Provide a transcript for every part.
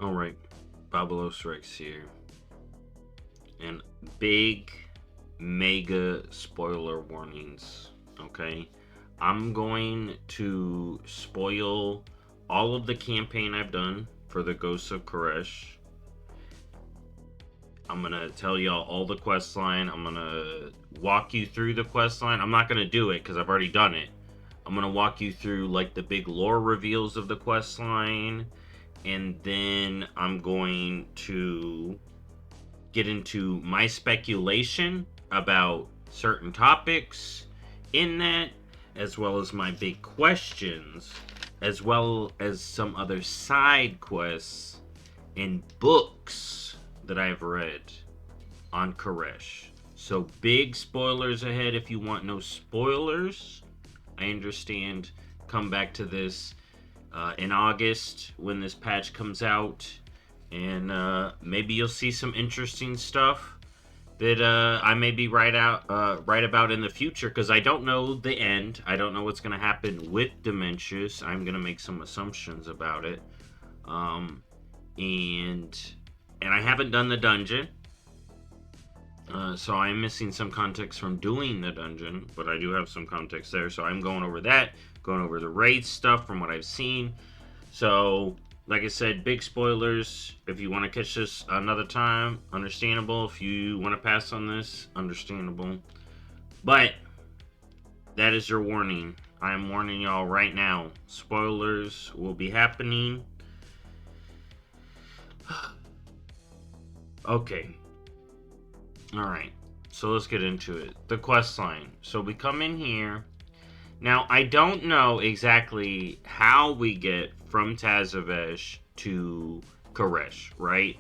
Alright, BobalosRex here. And big, mega spoiler warnings, okay? I'm going to spoil all of the campaign I've done for the Ghosts of Koresh. I'm gonna tell y'all all the quest line. I'm gonna walk you through the quest line. I'm not gonna do it because I've already done it. I'm gonna walk you through like the big lore reveals of the quest line, and then I'm going to get into my speculation about certain topics in that, as well as my big questions, as well as some other side quests and books that I've read on Koresh. So big spoilers ahead. If you want no spoilers, I understand. Come back to this in August when this patch comes out, and maybe you'll see some interesting stuff that I may be right about in the future, because I don't know the end. I don't know what's going to happen with Dementius. I'm going to make some assumptions about it, and I haven't done the dungeon. So I'm missing some context from doing the dungeon, but I do have some context there. So I'm going over that, going over the raid stuff from what I've seen. So, like I said, big spoilers. If you want to catch this another time, understandable. If you want to pass on this, understandable. But that is your warning. I am warning y'all right now. Spoilers will be happening. Okay. Alright, so let's get into it. The quest line. So we come in here. Now, I don't know exactly how we get from Tazavesh to Koresh, right?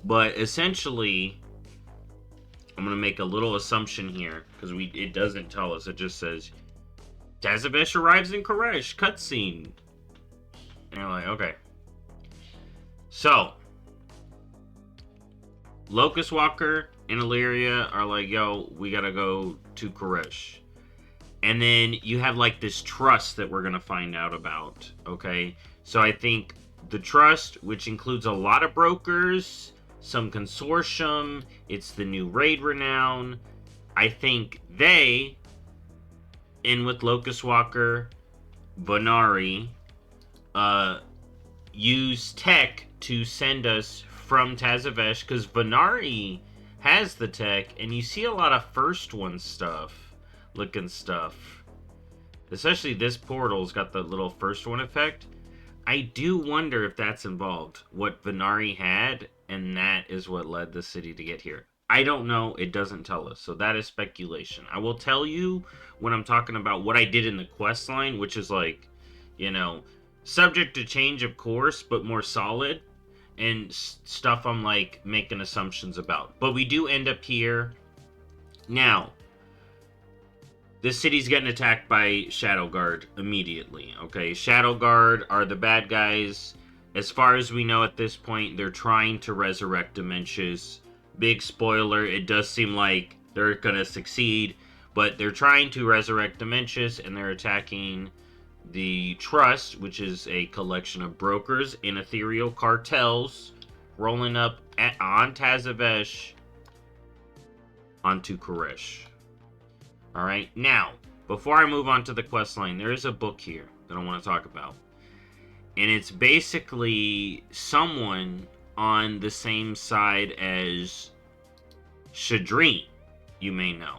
But essentially, I'm going to make a little assumption here, because it doesn't tell us. It just says, Tazavesh arrives in Koresh, cutscene. And you're like, okay. So, Locust Walker and Illyria are like, yo, we gotta go to Koresh. And then you have like this trust that we're gonna find out about, okay? So I think the trust, which includes a lot of brokers, some consortium, it's the new raid renown. I think they, in with Locust Walker, Bonari, use tech to send us from Tazavesh, because Bonari has the tech, and you see a lot of first one stuff, looking stuff. Especially this portal's got the little first one effect. I do wonder if that's involved, what Bonari had, and that is what led the city to get here. I don't know, it doesn't tell us, so that is speculation. I will tell you when I'm talking about what I did in the quest line, which is like, subject to change, of course, but more solid, and stuff I'm like making assumptions about. But we do end up here. Now, this city's getting attacked by Shadow Guard immediately, okay? Shadow Guard are the bad guys. As far as we know at this point, they're trying to resurrect Dementius. Big spoiler, it does seem like they're gonna succeed, but they're trying to resurrect Dementius, and they're attacking the Trust, which is a collection of brokers and ethereal cartels rolling up on Tazavesh onto Koresh. Alright, now, before I move on to the quest line, there is a book here that I want to talk about. And it's basically someone on the same side as Shadreen, you may know.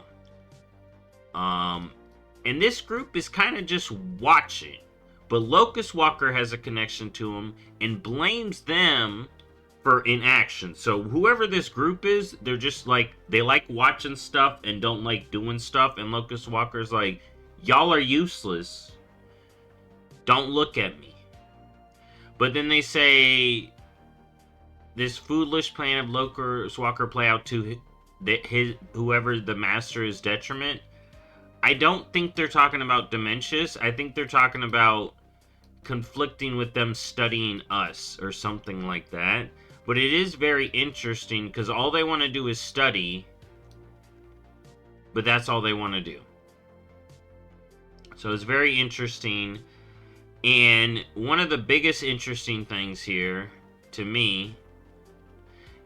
And this group is kind of just watching. But Locust Walker has a connection to them and blames them for inaction. So whoever this group is, they're just like, they like watching stuff and don't like doing stuff. And Locust Walker's like, y'all are useless. Don't look at me. But then they say, this foolish plan of Locust Walker play out to whoever the master is detriment. I don't think they're talking about Dementius. I think they're talking about conflicting with them studying us or something like that. But it is very interesting because all they want to do is study. But that's all they want to do. So it's very interesting. And one of the biggest interesting things here to me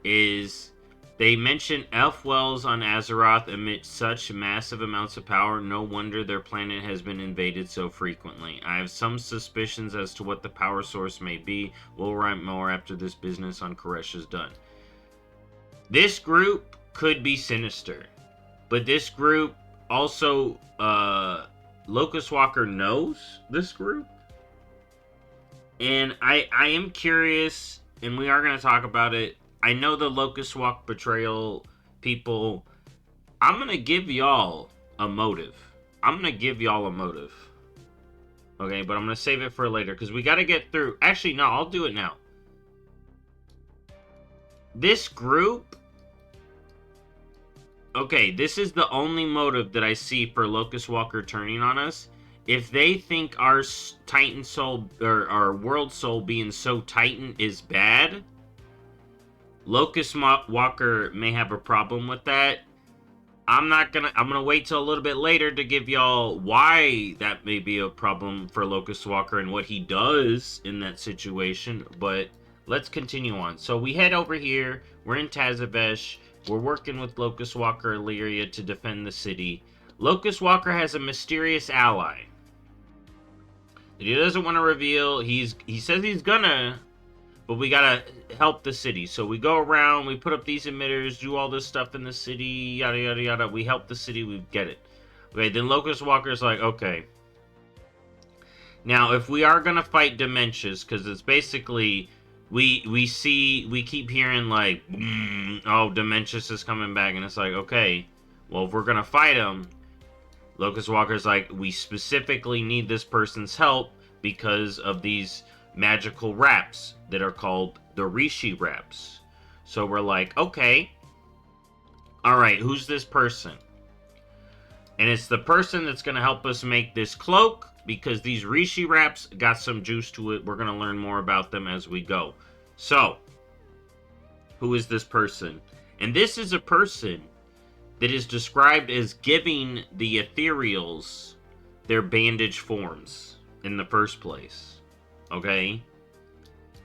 is they mention elf wells on Azeroth emit such massive amounts of power. No wonder their planet has been invaded so frequently. I have some suspicions as to what the power source may be. We'll write more after this business on Koresh is done. This group could be sinister, but this group also, Locust Walker knows this group, and I am curious, and we are going to talk about it. I know the Locust Walk betrayal people. I'm going to give y'all a motive. Okay, but I'm going to save it for later because we got to get through. Actually, no, I'll do it now. This group. Okay, this is the only motive that I see for Locust Walker turning on us. If they think our Titan soul, or our world soul being so Titan is bad, Locust Walker may have a problem with that. I'm gonna wait till a little bit later to give y'all why that may be a problem for Locust Walker and what he does in that situation, but let's continue on. So we head over here, we're in Tazavesh, we're working with Locust Walker Illyria to defend the city. Locust Walker has a mysterious ally that he doesn't want to reveal. He says he's gonna, but we gotta help the city. So we go around, we put up these emitters, do all this stuff in the city, yada yada yada. We help the city, we get it. Okay, then Locust Walker's like, okay. Now, if we are gonna fight Dementias, because it's basically we keep hearing like, oh, Dementias is coming back, and it's like, okay, well, if we're gonna fight him, Locust Walker's like, we specifically need this person's help because of these magical wraps that are called the Rishi wraps. So we're like, okay, alright, who's this person? And it's the person that's going to help us make this cloak, because these Rishi wraps got some juice to it. We're going to learn more about them as we go. So, who is this person? And this is a person that is described as giving the ethereals their bandage forms in the first place. Okay?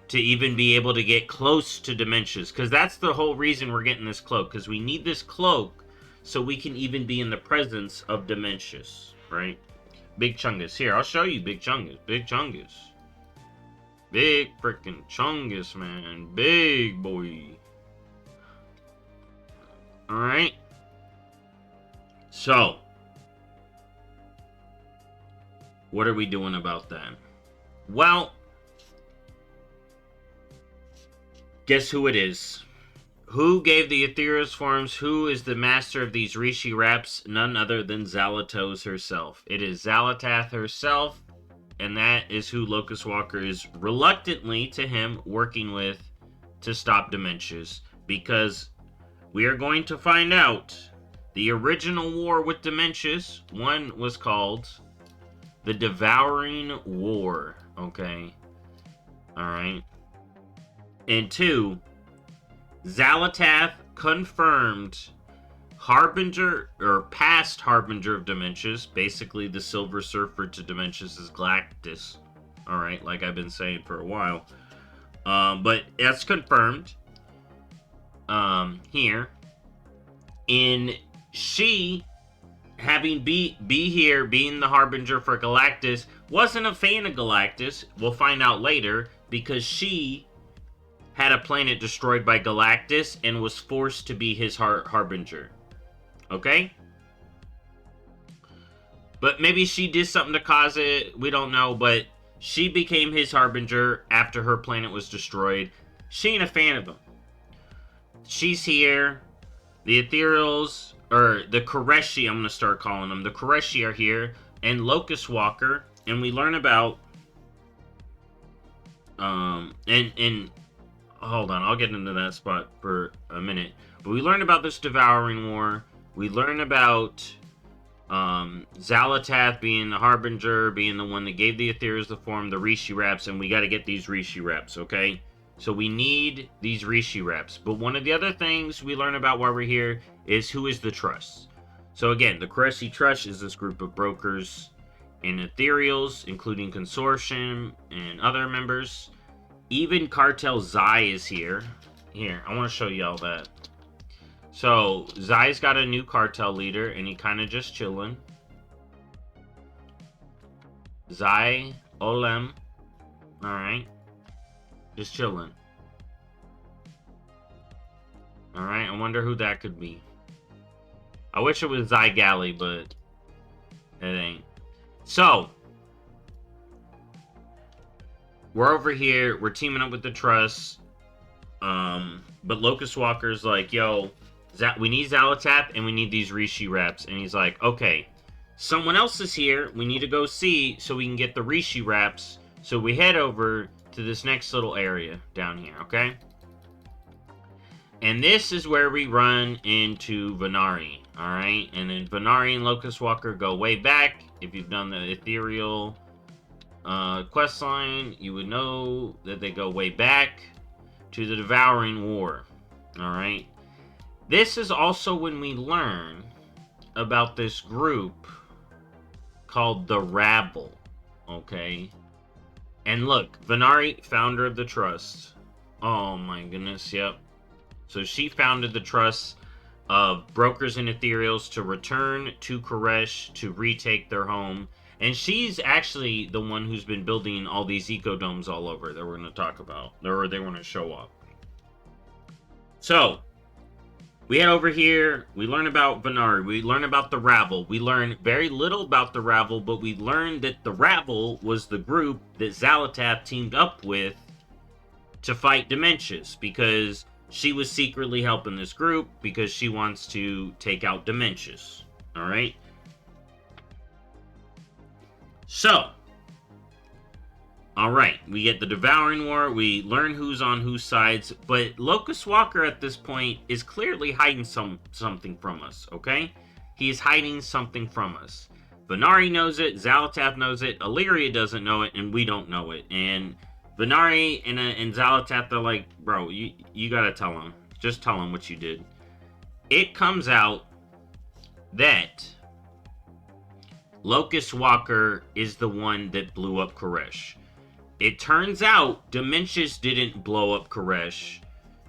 To even be able to get close to Dementias. Because that's the whole reason we're getting this cloak. Because we need this cloak so we can even be in the presence of Dementias. Right? Big Chungus. Here, I'll show you Big Chungus. Big Chungus. Big freaking Chungus, man. Big boy. Alright? So, what are we doing about that? Well, guess who it is? Who gave the ethereal forms? Who is the master of these Rishi wraps? None other than Zalatos herself. It is Zalatath herself, and that is who Locust Walker is reluctantly, to him, working with to stop Dementias. Because we are going to find out the original war with Dementias, one was called the Devouring War, okay? Alright. And two, Zalatath confirmed Harbinger, or past Harbinger of Dementias, basically the Silver Surfer to Dementias is Galactus. Alright, like I've been saying for a while. But that's confirmed here. In she, having be here, being the Harbinger for Galactus, wasn't a fan of Galactus. We'll find out later, because she had a planet destroyed by Galactus and was forced to be his Harbinger. Okay? But maybe she did something to cause it. We don't know, but she became his Harbinger after her planet was destroyed. She ain't a fan of him. She's here. The Ethereals, or the Koreshi, I'm going to start calling them. The Koreshi are here, and Locust Walker, and we learn about, and hold on, I'll get into that spot for a minute. But we learn about this Devouring War. We learn about Zalatath being the Harbinger, being the one that gave the Ethereals the form, the Rishi wraps, and we got to get these Rishi wraps, okay? So we need these Rishi wraps. But one of the other things we learn about while we're here is who is the Trust. So again, the Koreshi Trust is this group of brokers and ethereals, including Consortium and other members. Even Cartel Zai is here. Here, I want to show y'all that. So, Zai's got a new cartel leader, and he kind of just chilling. Zai Olem. Alright. Just chilling. Alright, I wonder who that could be. I wish it was Zai Galley, but it ain't. So, we're over here. We're teaming up with the Trust. But Locust Walker's like, yo, we need Zalatap and we need these Rishi wraps. And he's like, okay, someone else is here. We need to go see so we can get the Rishi wraps. So we head over to this next little area down here, okay? And this is where we run into Venari, alright? And then Venari and Locust Walker go way back. If you've done the Ethereal quest line, you would know that they go way back to the Devouring War, alright? This is also when we learn about this group called the Rabble, okay? And look, Venari, founder of the Trust. Oh my goodness, yep. So she founded the Trust of Brokers and Ethereals to return to Koresh to retake their home. And she's actually the one who's been building all these ecodomes all over that we're going to talk about, or they want to show up. So, we head over here, we learn about Venari, we learn about the Rabble. We learn very little about the Rabble, but we learned that the Rabble was the group that Zalatap teamed up with to fight Dementias, because she was secretly helping this group because she wants to take out Dementias. Alright? So, alright, we get the Devouring War, we learn who's on whose sides, but Locust Walker at this point is clearly hiding something from us, okay? He is hiding something from us. Venari knows it, Zalatap knows it, Illyria doesn't know it, and we don't know it. And Venari and Zalatap, they're like, bro, you gotta tell him. Just tell him what you did. It comes out that Locust Walker is the one that blew up Koresh. It turns out Dementias didn't blow up Koresh.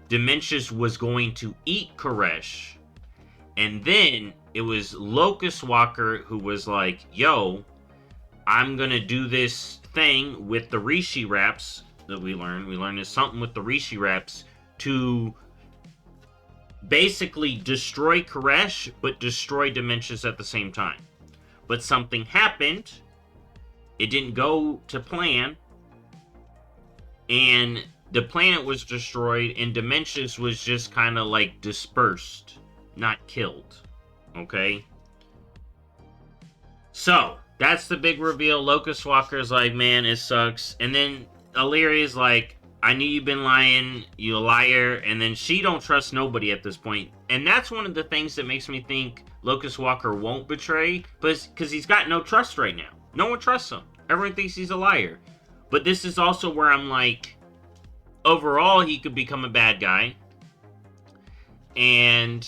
Dementias was going to eat Koresh. And then it was Locust Walker who was like, yo, I'm gonna do this thing with the Rishi wraps that we learned. We learned there's something with the Rishi wraps to basically destroy Koresh, but destroy Dementias at the same time. But something happened. It didn't go to plan. And the planet was destroyed, and Dementias was just kind of like dispersed, not killed. Okay? So, that's the big reveal. Locust Walker's like, man, it sucks. And then Illyria's like, I knew you've been lying, you a liar. And then she don't trust nobody at this point. And that's one of the things that makes me think Locust Walker won't betray, because he's got no trust right now. No one trusts him. Everyone thinks he's a liar. But this is also where I'm like, overall, he could become a bad guy. And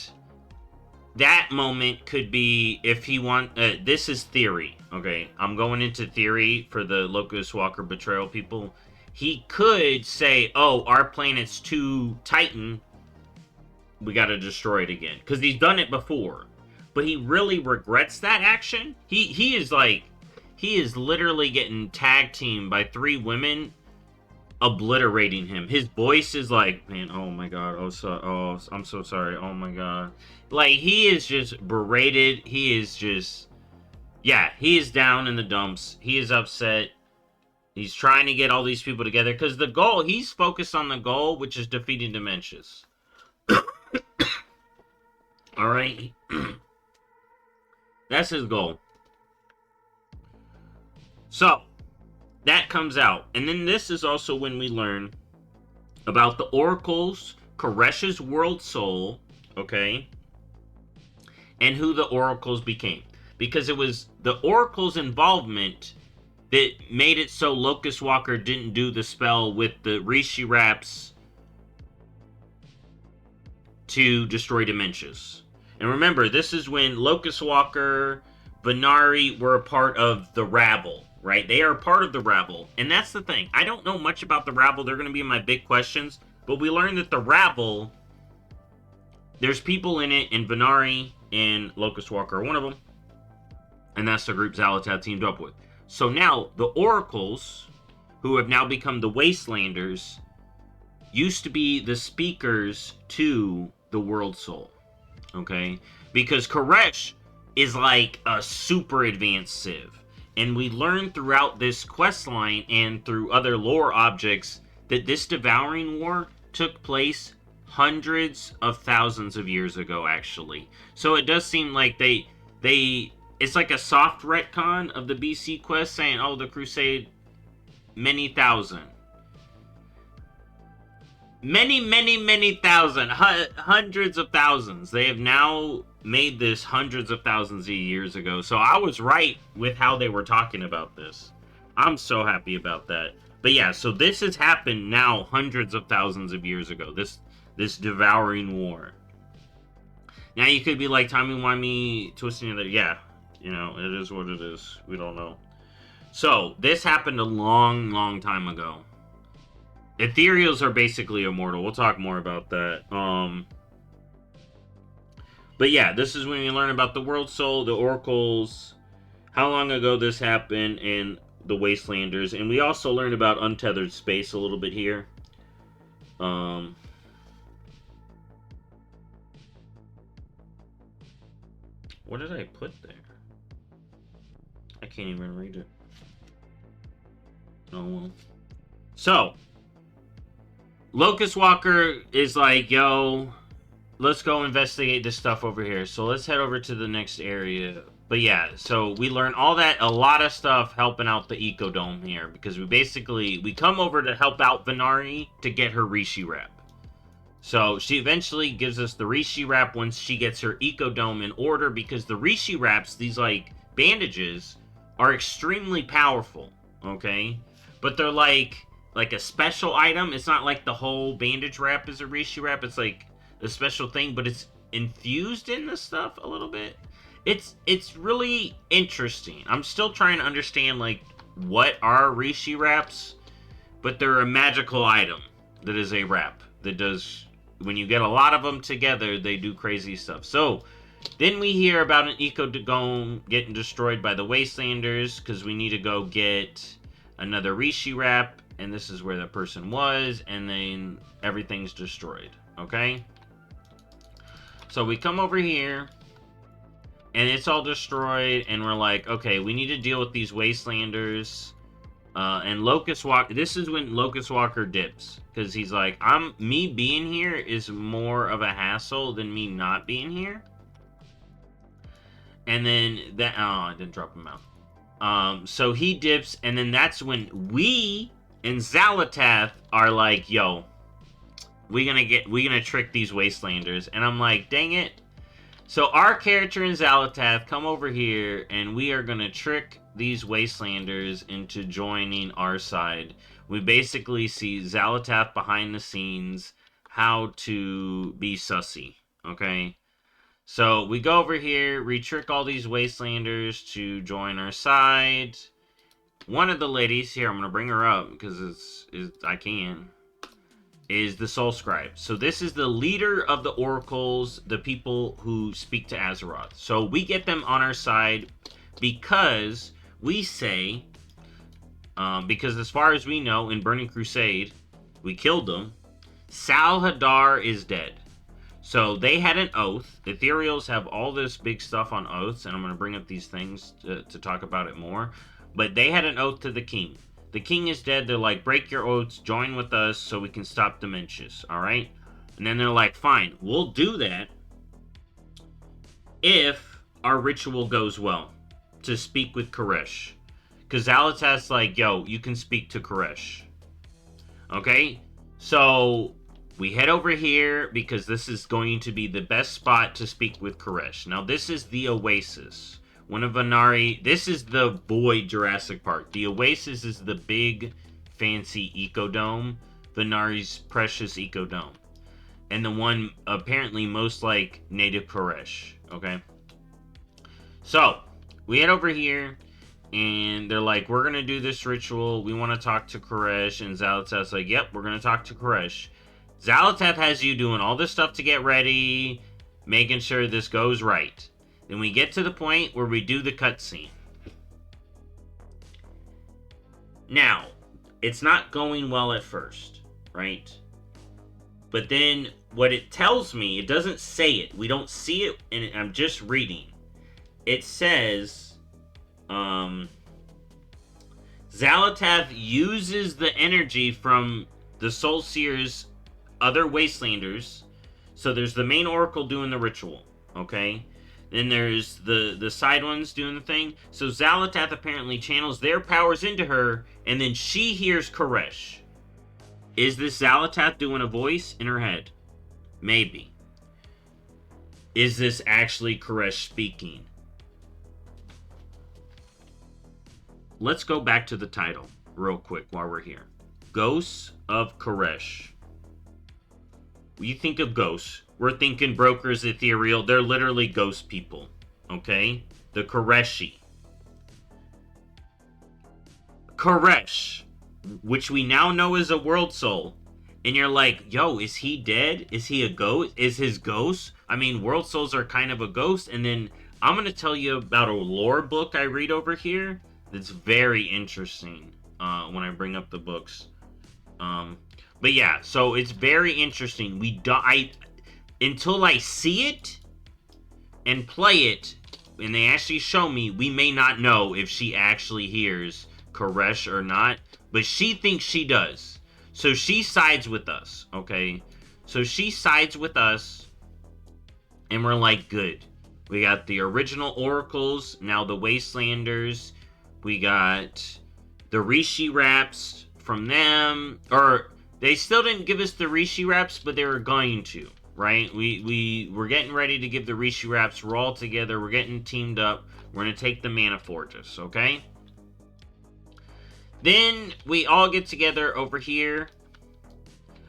that moment could be if he this is theory, okay? I'm going into theory for the Locust Walker betrayal people. He could say, oh, our planet's too Titan. We gotta destroy it again. Because he's done it before. But he really regrets that action. He is literally getting tag teamed by 3 women obliterating him. His voice is like, man, oh my god, I'm so sorry, oh my god. Like, he is just berated. He is just, yeah, he is down in the dumps. He is upset. He's trying to get all these people together because the goal, he's focused on the goal, which is defeating Dementias. Alright? That's his goal. So, that comes out. And then this is also when we learn about the Oracles, Koresh's world soul, okay? And who the Oracles became. Because it was the Oracle's involvement that made it so Locust Walker didn't do the spell with the Rishi wraps to destroy Dementias. And remember, this is when Locust Walker, Venari were a part of the Rabble. right? They are part of the rabble. And that's the thing. I don't know much about the rabble. They're going to be my big questions. But we learned that the rabble, there's people in it, and Venari and Locust Walker are one of them. And that's the group Xalatath teamed up with. So now, the Oracles, who have now become the Wastelanders, used to be the speakers to the World Soul. Okay? Because Koresh is like a super advanced Civ. And we learn throughout this quest line and through other lore objects that this Devouring War took place hundreds of thousands of years ago, actually. So it does seem like they it's like a soft retcon of the BC quest saying, oh, the Crusade, many thousand. Many thousand. Hundreds of thousands. They have now made this hundreds of thousands of years ago. So I was right with how they were talking about this. I'm so happy about that. But yeah, so this has happened now hundreds of thousands of years ago. This Devouring War. Now you could be like, timey-wimey, twisting it. Yeah, you know, it is what it is. We don't know. So, this happened a long time ago. Ethereals are basically immortal. We'll talk more about that. But yeah, this is when you learn about the World Soul, the Oracles, how long ago this happened, and the Wastelanders. And we also learn about Untethered Space a little bit here. What did I put there? I can't even read it. Oh well. So, Locust Walker is like, yo, let's go investigate this stuff over here. So let's head over to the next area. But yeah, so we learn all that, a lot of stuff helping out the Ecodome here. Because we come over to help out Venari to get her Rishi Wrap. So she eventually gives us the Rishi Wrap once she gets her Ecodome in order. Because the Rishi Wraps, these like bandages, are extremely powerful. Okay? But they're like a special item. It's not like the whole bandage wrap is a Rishi Wrap. It's like a special thing, but it's infused in the stuff a little bit. It's really interesting. I'm still trying to understand like what are Rishi Wraps, but they're a magical item that is a wrap that does, when you get a lot of them together, they do crazy stuff. So then we hear about an Ecodome getting destroyed by the Wastelanders because we need to go get another Rishi Wrap, and this is where the person was, and then everything's destroyed. Okay? So we come over here, and it's all destroyed, and we're like, okay, we need to deal with these Wastelanders. And Locust Walker, this is when Locust Walker dips, because he's like, me being here is more of a hassle than me not being here. And then that, oh, I didn't drop him out. So he dips, and then that's when we and Xalatath are like, yo, we're gonna trick these Wastelanders. And I'm like, dang it. So our character and Xalatath come over here, and we are gonna trick these Wastelanders into joining our side. We basically see Xalatath behind the scenes, how to be sussy, okay? So we go over here, we trick all these Wastelanders to join our side. One of the ladies, here, I'm going to bring her up because I can, is the Soul Scribe. So this is the leader of the Oracles, the people who speak to Azeroth. So we get them on our side because we say, because as far as we know, in Burning Crusade, we killed them. Salhadar is dead. So they had an oath. The Ethereals have all this big stuff on oaths, and I'm going to bring up these things to talk about it more. But they had an oath to the king. The king is dead. They're like, break your oaths, join with us so we can stop Dementius, alright? And then they're like, fine, we'll do that if our ritual goes well, to speak with Koresh. Because Xalatath's like, yo, you can speak to Koresh. Okay? So we head over here because this is going to be the best spot to speak with Koresh. Now, this is the Oasis. One of Venari. This is the boy Jurassic Park. The Oasis is the big, fancy Ecodome. Venari's precious Ecodome. And the one apparently most like native Koresh. Okay? So, we head over here. and they're like, we're gonna do this ritual. We want to talk to Koresh, and Xalatath's like, yep, we're gonna talk to Koresh. Xalatath has you doing all this stuff to get ready, making sure this goes right. Then we get to the point where we do the cutscene. Now, it's not going well at first, right? But then what it tells me, it doesn't say it. We don't see it, and I'm just reading. It says, Xalatath uses the energy from the Soul Seer's other Wastelanders. So there's the main Oracle doing the ritual, okay? Then there's the side ones doing the thing. So Xalatath apparently channels their powers into her, and then she hears Koresh. Is this Xalatath doing a voice in her head? Maybe. Is this actually Koresh speaking? Let's go back to the title real quick while we're here. Ghosts of Koresh. When you think of ghosts, we're thinking brokers, ethereal. They're literally ghost people, okay? The Koreshi. Koresh, which we now know is a world soul. And you're like, yo, is he dead? Is he a ghost? Is his ghost? I mean, world souls are kind of a ghost. And then I'm going to tell you about a lore book I read over here that's very interesting when I bring up the books. But yeah, so it's very interesting. Until I see it and play it, and they actually show me, we may not know if she actually hears Koresh or not, but she thinks she does. So she sides with us, okay? So she sides with us, and we're like, good. We got the original Oracles, now the Wastelanders. We got the Rishi Raps from them, or they still didn't give us the Rishi Raps, but they were going to, right? We were getting ready to give the Rishi Raps. We're all together. We're getting teamed up. We're going to take the Mana Fortress, okay? Then we all get together over here.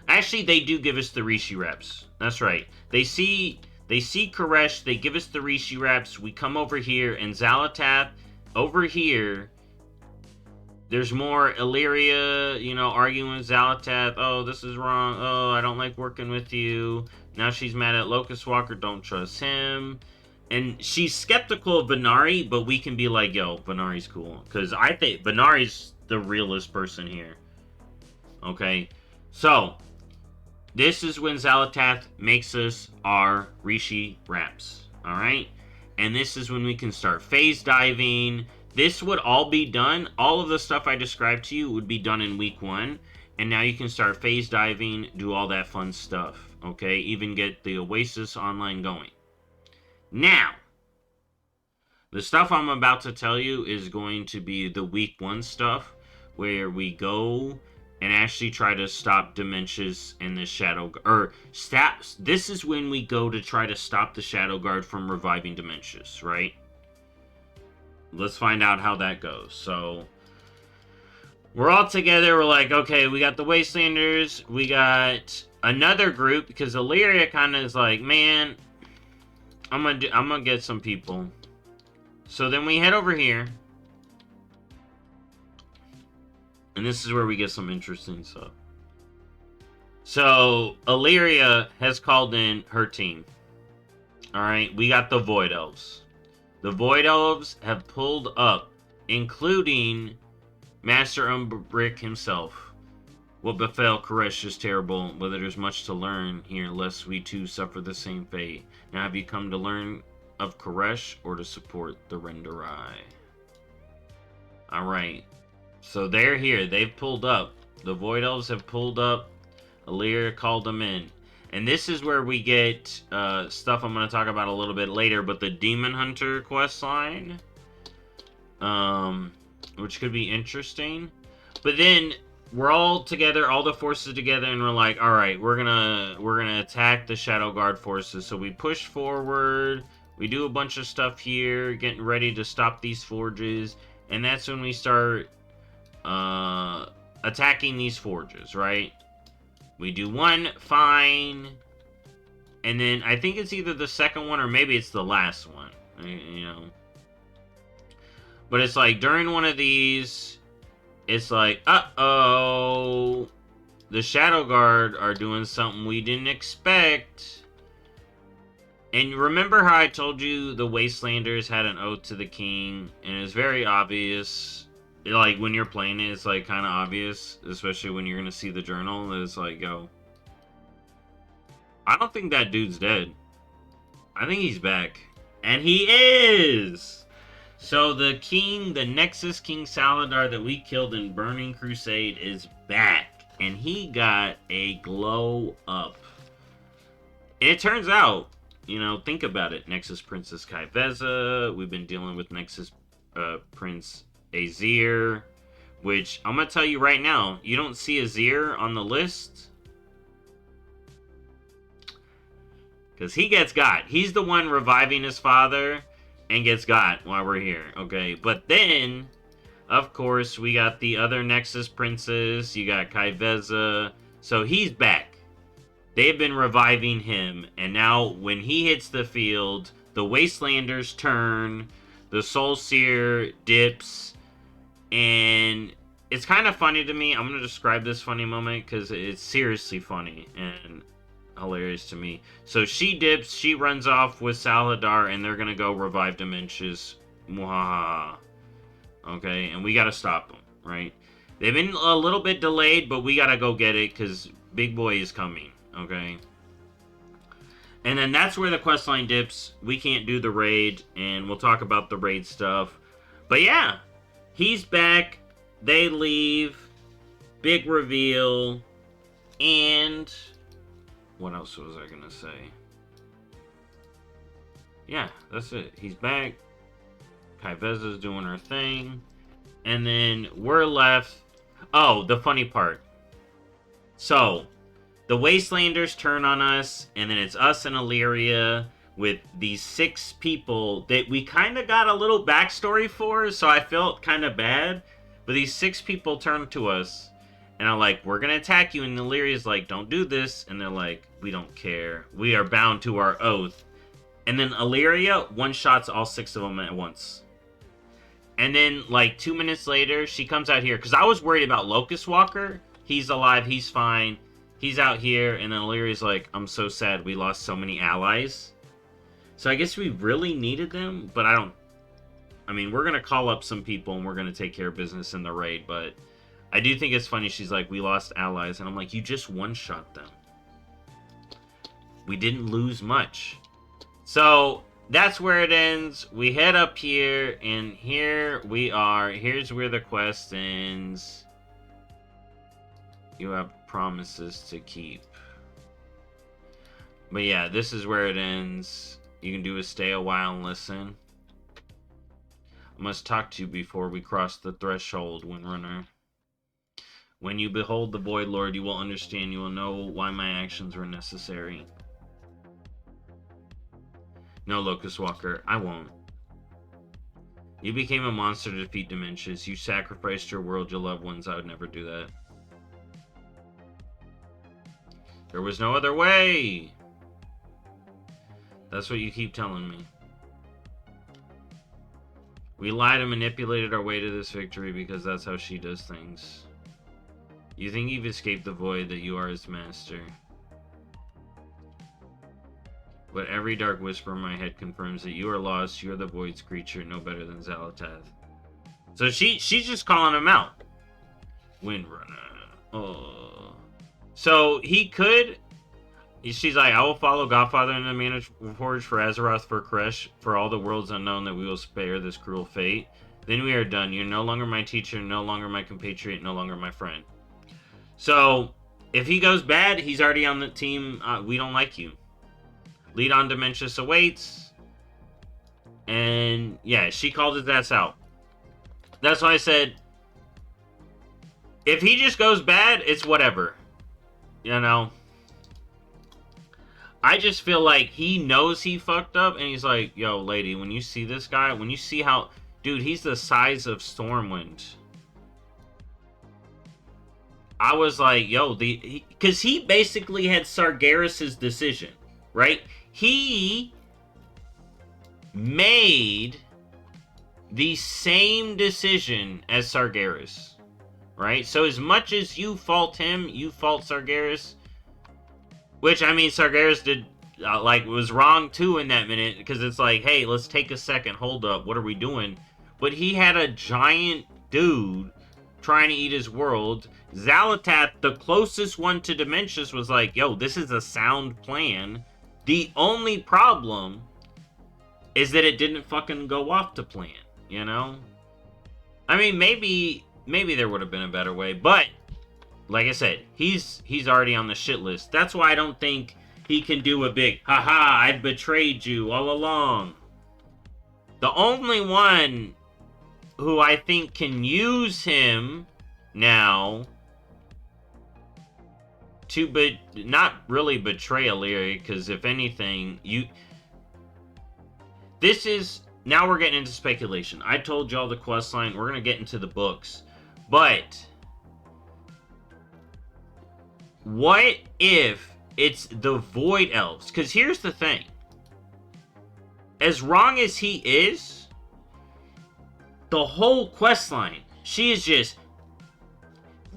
Actually, they do give us the Rishi Raps. That's right. They see Koresh. They give us the Rishi Raps. We come over here, and Xalatath over here. There's more Illyria, arguing with Xalatath. Oh, this is wrong. Oh, I don't like working with you. Now she's mad at Locust Walker. Don't trust him. And she's skeptical of Venari, but we can be like, yo, Venari's cool. Because I think Venari's the realest person here. Okay? So, this is when Xalatath makes us our Rishi Raps. Alright? And this is when we can start phase diving. This would all be done. All of the stuff I described to you would be done in week 1. And now you can start phase diving, do all that fun stuff. Okay? Even get the Oasis online going. Now, the stuff I'm about to tell you is going to be the week 1 stuff, where we go and actually try to stop Dementius and the Shadow Guard. This is when we go to try to stop the Shadow Guard from reviving Dementius, right? Let's find out how that goes. So, we're all together. We're like, okay, we got the Wastelanders. We got another group, because Illyria kind of is like, man, I'm gonna get some people. So then we head over here. And this is where we get some interesting stuff. So, Illyria has called in her team. Alright, we got the Void Elves. The Void Elves have pulled up, including Master Umbrick himself. What befell Koresh is terrible, but there's much to learn here, lest we too suffer the same fate. Now have you come to learn of Koresh, or to support the Renderai? Alright, so they're here. They've pulled up. The Void Elves have pulled up. Illyria called them in. And this is where we get stuff I'm going to talk about a little bit later, but the Demon Hunter questline, which could be interesting. But then we're all together, all the forces together, and we're like, all right, we're gonna attack the Shadow Guard forces. So we push forward. We do a bunch of stuff here, getting ready to stop these forges, and that's when we start attacking these forges, right? We do one, fine. And then I think it's either the second one or maybe it's the last one. But it's like during one of these, it's like, uh-oh, the Shadow Guard are doing something we didn't expect. And remember how I told you the Wastelanders had an oath to the king, and it's very obvious. Like, when you're playing it, it's, like, kind of obvious, especially when you're going to see the journal, that it's like, yo, I don't think that dude's dead. I think he's back. And he is! So the king, the Nexus King Saladar that we killed in Burning Crusade is back. And he got a glow up. And it turns out, you know, think about it. Nexus Princess Kaiveza. We've been dealing with Nexus Prince Azir. Which, I'm going to tell you right now, you don't see Azir on the list. Because he gets got. He's the one reviving his father and gets got while we're here, okay? But then, of course, we got the other Nexus Princes. You got Kaiveza. So he's back. They've been reviving him. And now, when he hits the field, the Wastelanders turn. The Soul Seer dips. And it's kind of funny to me. I'm going to describe this funny moment because it's seriously funny. And hilarious to me. So she dips, she runs off with Saladar, and they're gonna go revive Dementia's. Mwahaha. Okay, and we gotta stop them, right? They've been a little bit delayed, but we gotta go get it, because Big Boy is coming, okay? And then that's where the questline dips. We can't do the raid, and we'll talk about the raid stuff. But yeah, he's back, they leave, big reveal, and what else was I gonna say? Yeah, that's it. He's back. Kaiveza's doing her thing. And then we're left. Oh, the funny part. So, the Wastelanders turn on us, and then it's us and Illyria with these 6 people that we kind of got a little backstory for, so I felt kind of bad. But these 6 people turn to us. And I'm like, we're going to attack you. And Illyria's like, don't do this. And they're like, we don't care. We are bound to our oath. And then Illyria one-shots all 6 of them at once. And then, like, 2 minutes later, she comes out here. Because I was worried about Locust Walker. He's alive. He's fine. He's out here. And then Illyria's like, I'm so sad we lost so many allies. So I guess we really needed them. But I mean, we're going to call up some people. And we're going to take care of business in the raid. But I do think it's funny. She's like, we lost allies. And I'm like, you just one-shot them. We didn't lose much. So, that's where it ends. We head up here. And here we are. Here's where the quest ends. You have promises to keep. But yeah, this is where it ends. You can do a stay a while and listen. I must talk to you before we cross the threshold, Windrunner. When you behold the Void Lord, you will understand. You will know why my actions were necessary. No, Locust Walker, I won't. You became a monster to defeat Dementias. You sacrificed your world, your loved ones. I would never do that. There was no other way! That's what you keep telling me. We lied and manipulated our way to this victory because that's how she does things. You think you've escaped the void, that you are his master. But every dark whisper in my head confirms that you are lost, you are the void's creature, no better than Xalatath. So she's just calling him out. Windrunner. Oh. So he could... She's like, I will follow Godfather in the Manage Forge for Azeroth, for Kresh, for all the worlds unknown, that we will spare this cruel fate. Then we are done. You're no longer my teacher, no longer my compatriot, no longer my friend. So, if he goes bad, he's already on the team. We don't like you. Lead on Dementius awaits. And, yeah, she called his ass out. That's why I said, if he just goes bad, it's whatever. You know? I just feel like he knows he fucked up, and he's like, yo, lady, when you see this guy, when you see how... Dude, he's the size of Stormwind. I was like, yo, because he basically had Sargeras' decision, right? He made the same decision as Sargeras, right? So as much as you fault him, you fault Sargeras, which, I mean, Sargeras did, was wrong too in that minute, because it's like, hey, let's take a second, hold up, what are we doing? But he had a giant dude trying to eat his world. Xalatath, the closest one to Dementius, was like, yo, this is a sound plan. The only problem is that it didn't fucking go off to plan, you know? I mean, maybe there would have been a better way, but like I said, he's already on the shit list. That's why I don't think he can do a big, haha, I betrayed you all along. The only one who I think can use him now to not really betray Illyria, because if anything, this is, now we're getting into speculation. I told y'all the quest line, we're going to get into the books, but what if it's the Void Elves? Because here's the thing. As wrong as he is, the whole quest line, she is just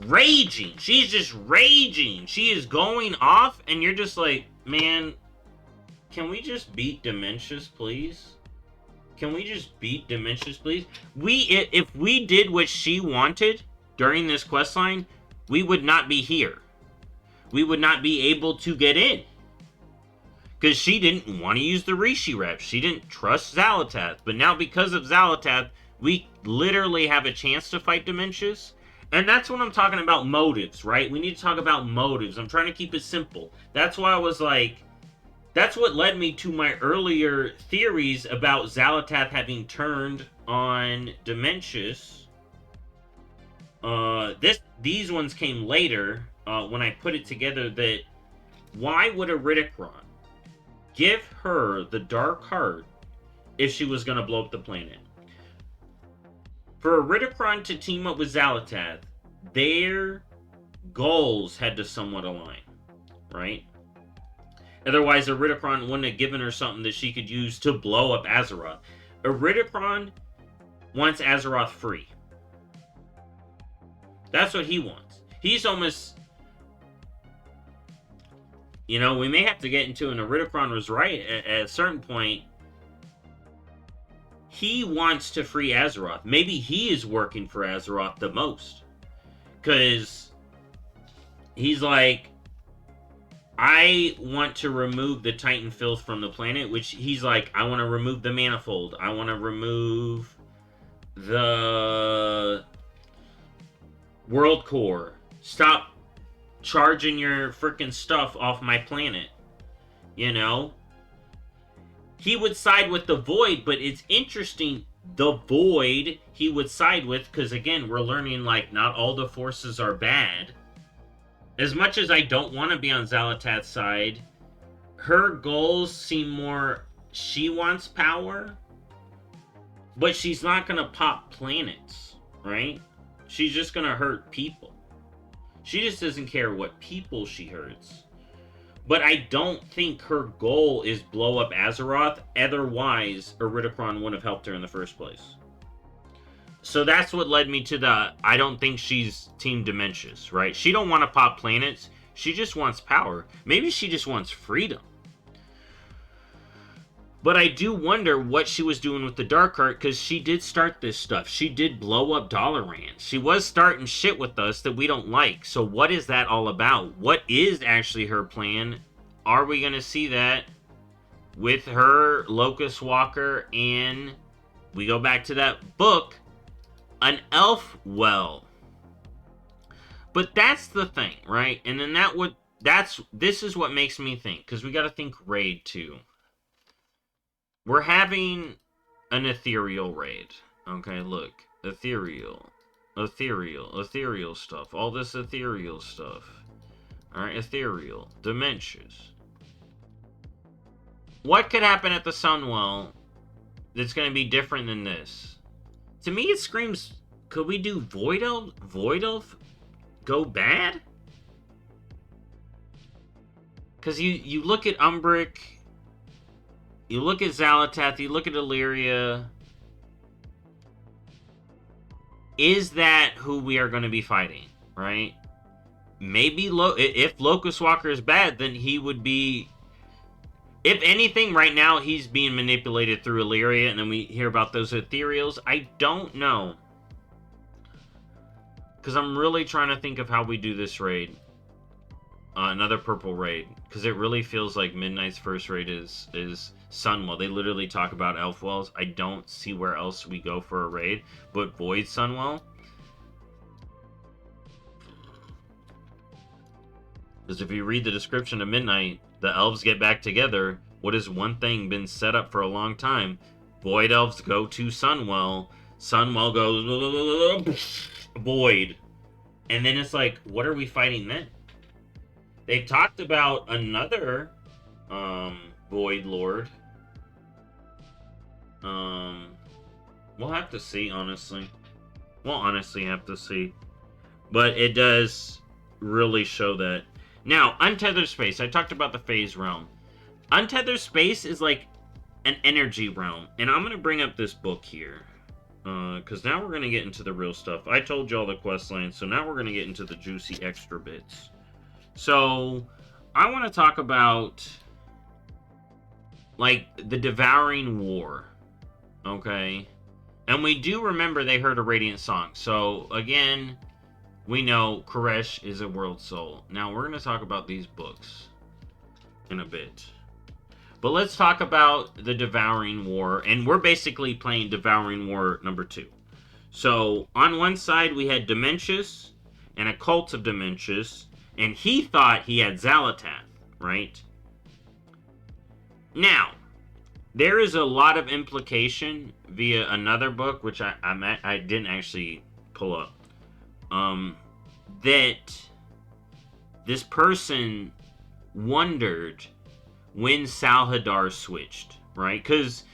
raging. She's just raging. She is going off, and you're just like, man, can we just beat Dementius, please? Can we just beat Dementius, please? If we did what she wanted during this quest line, we would not be here. We would not be able to get in. Because she didn't want to use the Rishi rep. She didn't trust Xalatath. But now because of Xalatath, we literally have a chance to fight Dementius. And that's when I'm talking about motives, right? We need to talk about motives. I'm trying to keep it simple. That's why I was like, that's what led me to my earlier theories about Xalatath having turned on Dementius. These ones came later. When I put it together, that why would a Ridicron give her the Dark Heart if she was going to blow up the planet? For a Ridicron to team up with Xalatath, their goals had to somewhat align, right? Otherwise, a Ridicron wouldn't have given her something that she could use to blow up Azeroth. A Ridicron wants Azeroth free. That's what he wants. He's almost... You know, we may have to get into, and Iridikron was right at a certain point. He wants to free Azeroth. Maybe he is working for Azeroth the most. Because he's like, I want to remove the Titan filth from the planet, which he's like, I want to remove the Manifold. I want to remove the World Core. Stop charging your freaking stuff off my planet. You know? He would side with the Void, but it's interesting, the Void he would side with, because again, we're learning, like, not all the forces are bad. As much as I don't want to be on Xalatath's side, her goals seem more, she wants power, but she's not going to pop planets, right? She's just going to hurt people. She just doesn't care what people she hurts. But I don't think her goal is blow up Azeroth. Otherwise, Iridikron wouldn't have helped her in the first place. So that's what led me to the, I don't think she's Team Dementius, right? She don't want to pop planets. She just wants power. Maybe she just wants freedom. But I do wonder what she was doing with the Dark Heart, because she did start this stuff. She did blow up Dalaran. She was starting shit with us that we don't like. So what is that all about? What is actually her plan? Are we going to see that with her, Locust Walker, and we go back to that book, an elf well? But that's the thing, right? And then this is what makes me think, because we got to think raid too. We're having an ethereal raid. Okay, look. Ethereal stuff. All this ethereal stuff. Alright, ethereal. Dementius. What could happen at the Sunwell that's going to be different than this? To me, it screams, could we do Void Elf? Void Elf go bad? Because you look at Umbric, you look at Xalatath, you look at Illyria. Is that who we are going to be fighting, right? Maybe if Locust Walker is bad, then he would be... If anything, right now, he's being manipulated through Illyria, and then we hear about those ethereals. I don't know. Because I'm really trying to think of how we do this raid. Another purple raid. Because it really feels like Midnight's first raid is Sunwell. They literally talk about Elfwells. I don't see where else we go for a raid, but Void Sunwell. Because if you read the description of Midnight, the elves get back together. What is one thing been set up for a long time? Void elves go to Sunwell. Sunwell goes Void. And then it's like, what are we fighting then? They've talked about another Void Lord. We'll have to see, honestly. We'll honestly have to see. But it does really show that. Now, Untethered Space. I talked about the Phase Realm. Untethered Space is like an energy realm. And I'm going to bring up this book here. Because now we're going to get into the real stuff. I told you all the quest lines, so now we're going to get into the juicy extra bits. So, I want to talk about, like, the Devouring War. Okay? And we do remember they heard a Radiant Song. So, again, we know Koresh is a World Soul. Now, we're going to talk about these books in a bit. But let's talk about the Devouring War. And we're basically playing Devouring War number 2. So, on one side, we had Dementius and a Cult of Dementius. And he thought he had Xalatath, right? Now, there is a lot of implication via another book, which I didn't actually pull up, that this person wondered when Salhadar switched, right? Because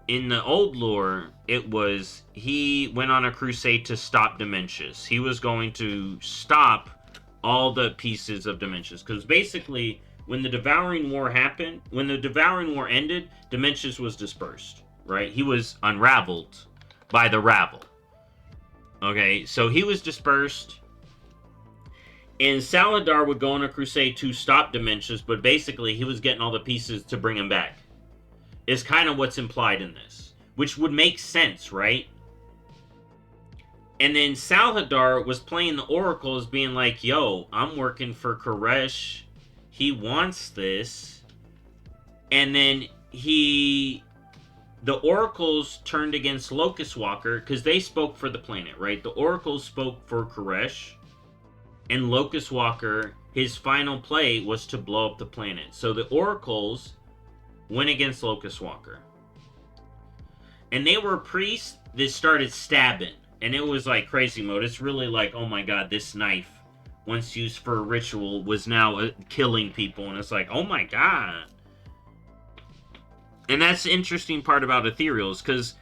in the old lore, it was he went on a crusade to stop Dementius. He was going to stop all the pieces of Dementius. Because basically, when the Devouring War happened, when the Devouring War ended, Dementius was dispersed, right? He was unraveled by the rabble. Okay, so he was dispersed. And Salhadar would go on a crusade to stop Dementius, but basically he was getting all the pieces to bring him back. Is kind of what's implied in this. Which would make sense, right? And then Salhadar was playing the Oracle as being like, yo, I'm working for Koresh. He wants this. And then the Oracles turned against Locust Walker because they spoke for the planet, right? The Oracles spoke for Koresh. And Locust Walker, his final play was to blow up the planet. So the Oracles went against Locust Walker. And they were priests that started stabbing. And it was like crazy mode. It's really like, oh my god, this knife, once used for a ritual, was now killing people. And it's like, oh my god. And that's the interesting part about ethereals, because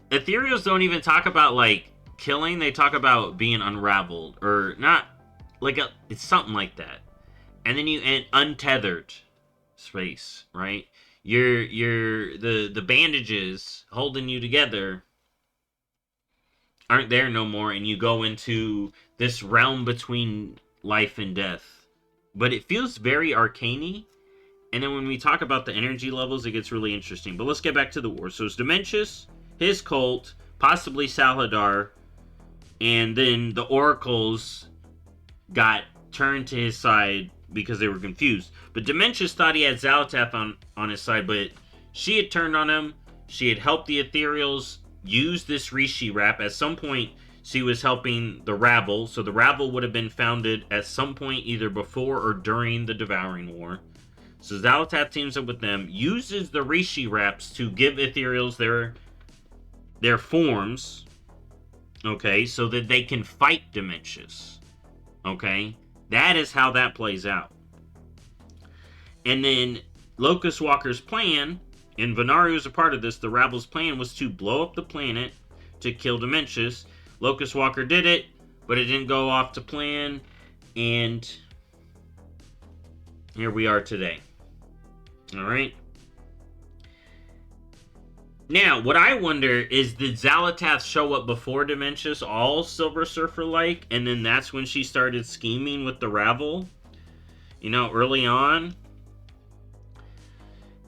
ethereals don't even talk about, like, killing. They talk about being unraveled. Or not, like, it's something like that. And then you untethered space, right? The bandages holding you together aren't there no more, and you go into this realm between life and death. But it feels very arcane-y, and then when we talk about the energy levels, it gets really interesting. But let's get back to the war. So it's Dementius, his cult, possibly Salhadar, and then the Oracles got turned to his side because they were confused. But Dementius thought he had Xalatath on his side, but she had turned on him. She had helped the ethereals use this Rishi Rap. At some point, she was helping the Rabble. So the Rabble would have been founded at some point either before or during the Devouring War. So Xalatath teams up with them, uses the Rishi Raps to give ethereals their forms, okay, so that they can fight Dementius. Okay? That is how that plays out. And then Locust Walker's plan, and Venari was a part of this, the Rabble's plan was to blow up the planet to kill Dementius. Locust Walker did it, but it didn't go off to plan, and here we are today. Alright? Now, what I wonder is, did Xalatath show up before Dementius, all Silver Surfer-like, and then that's when she started scheming with the Ravel? You know, early on?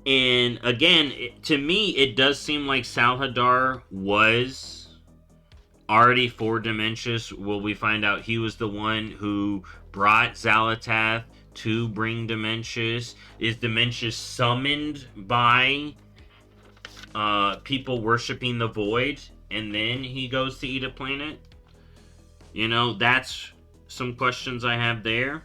And again, to me, it does seem like Salhadar was already for Dementius. Will we find out he was the one who brought Xalatath to bring Dementius? Is Dementius summoned by people worshiping the Void, and then he goes to eat a planet? You know, that's some questions I have there.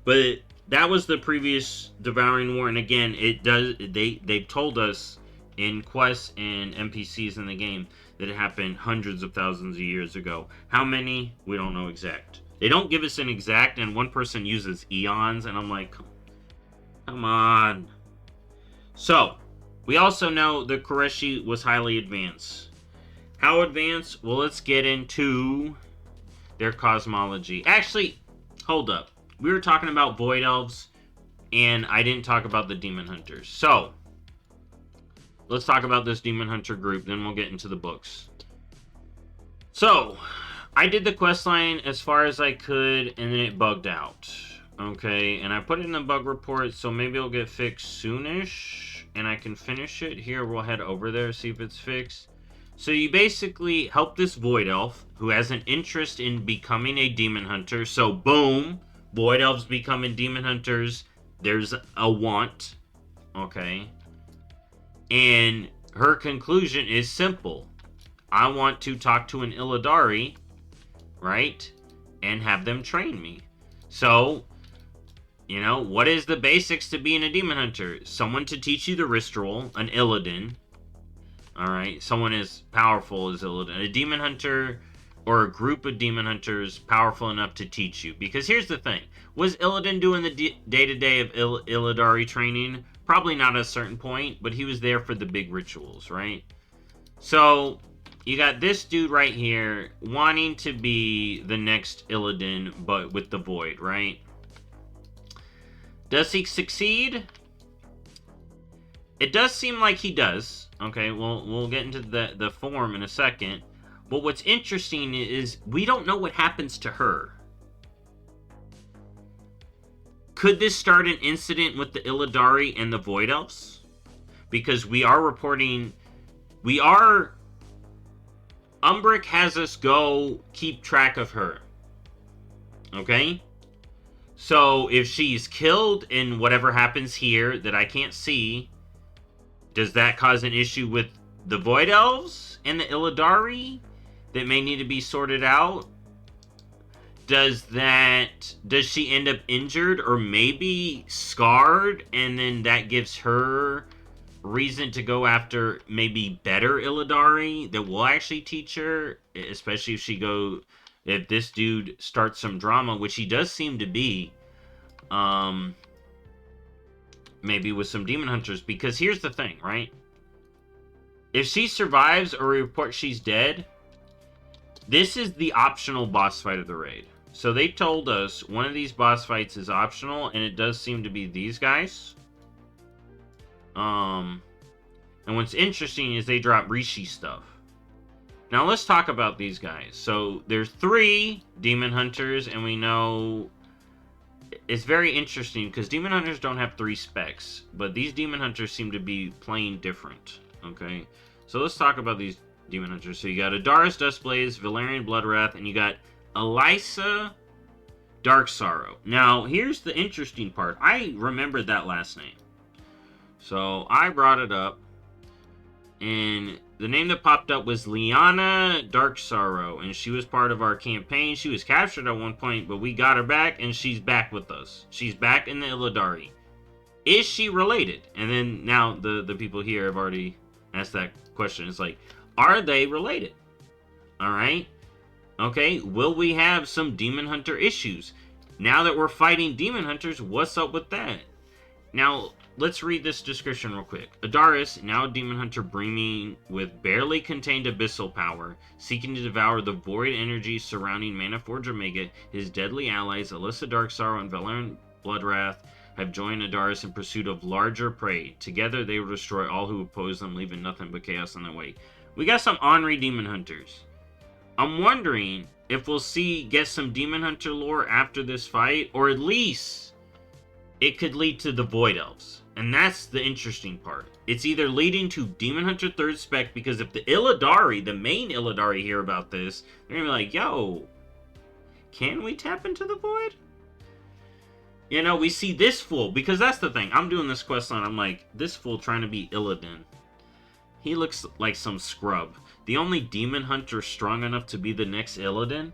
But that was the previous Devouring War, and again, it does. They've told us in quests and NPCs in the game that it happened hundreds of thousands of years ago. How many? We don't know exact. They don't give us an exact, and one person uses eons, and I'm like, come on. So, we also know that Koreshi was highly advanced. How advanced? Well, let's get into their cosmology. Actually, hold up. We were talking about Void Elves, and I didn't talk about the Demon Hunters. So, let's talk about this Demon Hunter group, then we'll get into the books. So, I did the quest line as far as I could, and then it bugged out. Okay, and I put it in the bug report, so maybe it'll get fixed soonish, and I can finish it. Here, we'll head over there, see if it's fixed. So you basically help this Void Elf, who has an interest in becoming a Demon Hunter. So, boom, Void Elves becoming Demon Hunters. There's a want, okay? And her conclusion is simple. I want to talk to an Illidari, right? And have them train me. So, you know, what is the basics to being a Demon Hunter? Someone to teach you the wrist roll, an Illidan. Alright, someone as powerful as Illidan. A Demon Hunter, or a group of Demon Hunters powerful enough to teach you. Because here's the thing. Was Illidan doing the day-to-day of Illidari training? Probably not at a certain point, but he was there for the big rituals, right? So, you got this dude right here wanting to be the next Illidan, but with the Void, right? Does he succeed? It does seem like he does. Okay, we'll get into the form in a second. But what's interesting is we don't know what happens to her. Could this start an incident with the Illidari and the Void Elves? Because we are reporting... Umbric has us go keep track of her. Okay? So, if she's killed in whatever happens here that I can't see, does that cause an issue with the Void Elves and the Illidari that may need to be sorted out? Does she end up injured or maybe scarred, and then that gives her reason to go after maybe better Illidari that will actually teach her, especially if this dude starts some drama, which he does seem to be, maybe with some Demon Hunters. Because here's the thing, right? If she survives or we report she's dead, this is the optional boss fight of the raid. So they told us one of these boss fights is optional, and it does seem to be these guys. And what's interesting is they drop Rishi stuff. Now let's talk about these guys. So there's 3 Demon Hunters, and we know it's very interesting because Demon Hunters don't have 3 specs, but these Demon Hunters seem to be playing different. Okay, so let's talk about these Demon Hunters. So you got Adaris Dustblaze, Valerian Bloodwrath, and you got Elisa Dark Sorrow. Now here's the interesting part. I remembered that last name, so I brought it up, and the name that popped up was Liana Dark Sorrow, and she was part of our campaign. She was captured at one point, but we got her back, and she's back with us. She's back in the Illidari. Is she related? And then now the people here have already asked that question. It's like, are they related? Alright? Okay, will we have some Demon Hunter issues? Now that we're fighting Demon Hunters, what's up with that? Now, let's read this description real quick. Adaris, now a Demon Hunter brimming with barely contained abyssal power, seeking to devour the void energy surrounding Manaforge Omega, his deadly allies, Alyssa Darksorrow and Valerian Bloodwrath, have joined Adaris in pursuit of larger prey. Together, they will destroy all who oppose them, leaving nothing but chaos in their way. We got some Ornery Demon Hunters. I'm wondering if we'll get some Demon Hunter lore after this fight, or at least it could lead to the Void Elves. And that's the interesting part. It's either leading to Demon Hunter 3rd Spec, because if the Illidari, the main Illidari, hear about this, they're gonna be like, yo, can we tap into the Void? You know, we see this fool, because that's the thing. I'm doing this quest line, I'm like, this fool trying to be Illidan. He looks like some scrub. The only Demon Hunter strong enough to be the next Illidan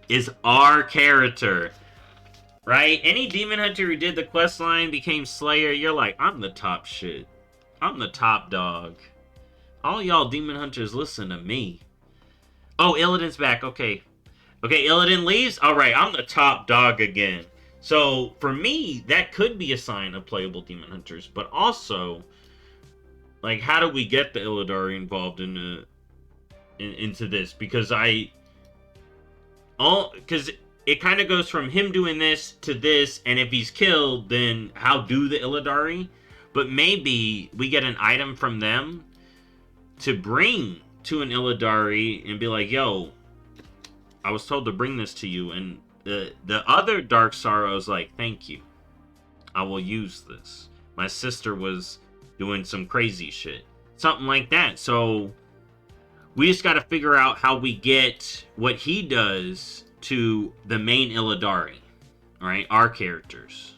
is our character. Right? Any Demon Hunter who did the quest line became Slayer, you're like, I'm the top shit. I'm the top dog. All y'all Demon Hunters listen to me. Oh, Illidan's back. Okay. Okay, Illidan leaves? Alright, I'm the top dog again. So, for me, that could be a sign of playable Demon Hunters. But also, like, how do we get the Illidari involved into this? Because it kind of goes from him doing this to this, and if he's killed, then how do the Illidari? But maybe we get an item from them to bring to an Illidari and be like, yo, I was told to bring this to you, and the other Dark Sorrow is like, thank you. I will use this. My sister was doing some crazy shit. Something like that. So we just got to figure out how we get what he does to the main Illidari, right? Our characters.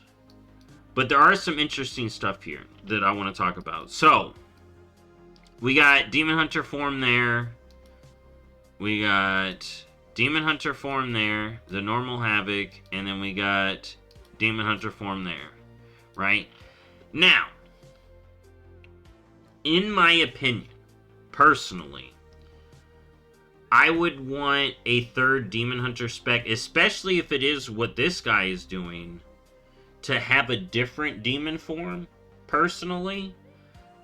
But there are some interesting stuff here that I want to talk about. So, we got Demon Hunter form there. We got Demon Hunter form there. The normal Havoc. And then we got Demon Hunter form there. Right? Now, in my opinion, personally, I would want a 3rd Demon Hunter spec, especially if it is what this guy is doing, to have a different demon form, personally.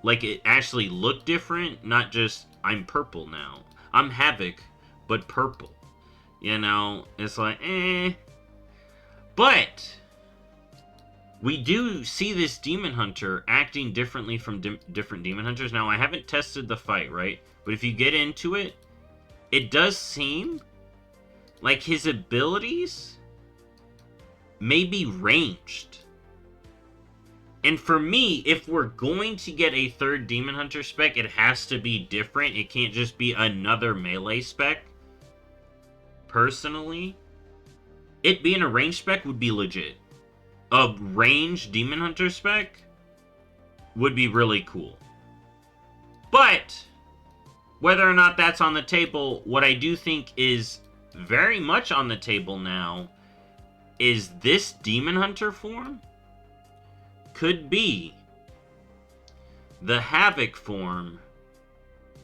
Like, it actually look different, not just, I'm purple now. I'm Havoc, but purple. You know, it's like, eh. But we do see this Demon Hunter acting differently from different Demon Hunters. Now, I haven't tested the fight, right? But if you get into it, it does seem like his abilities may be ranged. And for me, if we're going to get a 3rd Demon Hunter spec, it has to be different. It can't just be another melee spec. Personally, it being a range spec would be legit. A range Demon Hunter spec would be really cool. But whether or not that's on the table, what I do think is very much on the table now is this Demon Hunter form could be the Havoc form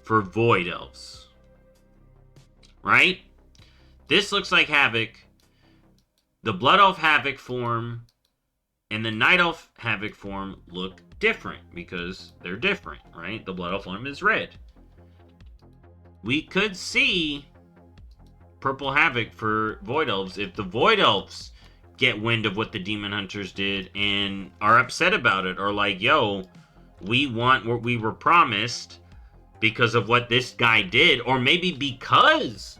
for Void Elves. Right? This looks like Havoc. The Blood Elf Havoc form and the Night Elf Havoc form look different because they're different, right? The Blood Elf form is red. We could see Purple Havoc for Void Elves if the Void Elves get wind of what the Demon Hunters did and are upset about it, or like, yo, we want what we were promised because of what this guy did, or maybe because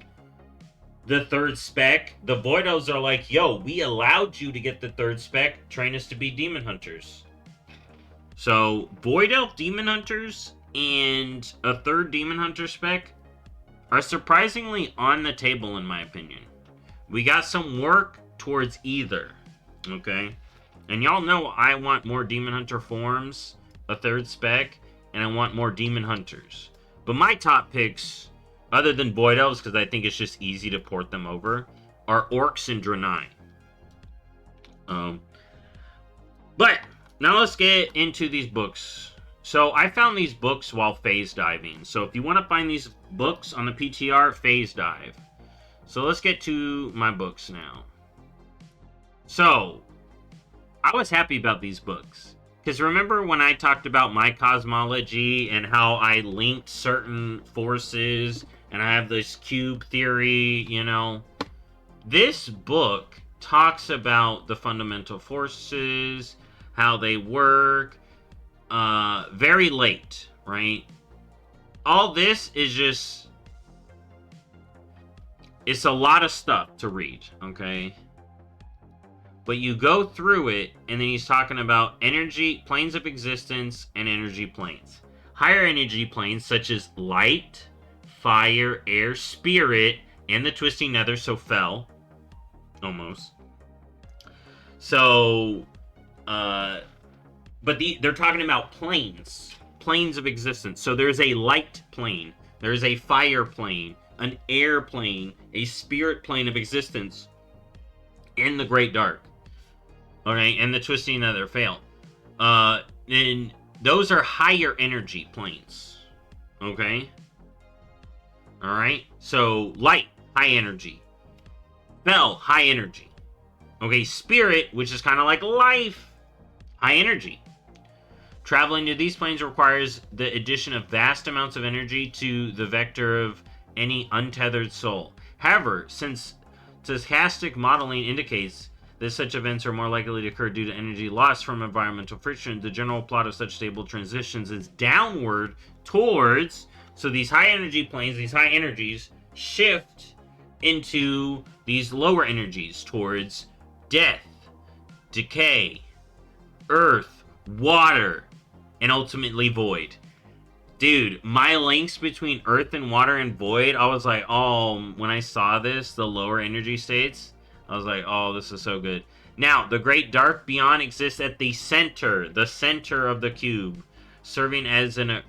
the 3rd spec, the Void Elves are like, yo, we allowed you to get the 3rd spec, train us to be Demon Hunters. So, Void Elf Demon Hunters and a 3rd Demon Hunter spec are surprisingly on the table, in my opinion. We got some work towards either, okay? And y'all know I want more Demon Hunter forms, a 3rd spec, and I want more Demon Hunters. But my top picks, other than Void Elves, because I think it's just easy to port them over, are Orcs and Draenei. But now let's get into these books. So I found these books while phase diving. So if you want to find these books on the PTR, phase dive. So let's get to my books now. So I was happy about these books. Because remember when I talked about my cosmology and how I linked certain forces and I have this cube theory, you know? This book talks about the fundamental forces, how they work. Very late, right? All this is just, it's a lot of stuff to read, okay? But you go through it, and then he's talking about energy, planes of existence, and energy planes. Higher energy planes, such as light, fire, air, spirit, and the twisting nether, so fell. Almost. So, but they're talking about planes. Planes of existence. So there's a light plane. There's a fire plane. An air plane. A spirit plane of existence. In the Great Dark. Alright, and the twisting nether failed. And those are higher energy planes. Okay? Alright? So, light, high energy. Fell, high energy. Okay, spirit, which is kind of like life, high energy. Traveling to these planes requires the addition of vast amounts of energy to the vector of any untethered soul. However, since stochastic modeling indicates that such events are more likely to occur due to energy loss from environmental friction, the general plot of such stable transitions is downward towards, so these high energy planes, these high energies, shift into these lower energies towards death, decay, earth, water, and ultimately void. Dude, my links between earth and water and void, I was like, oh, when I saw this, the lower energy states, I was like, oh, this is so good. Now, the great dark beyond exists at the center of the cube, serving as an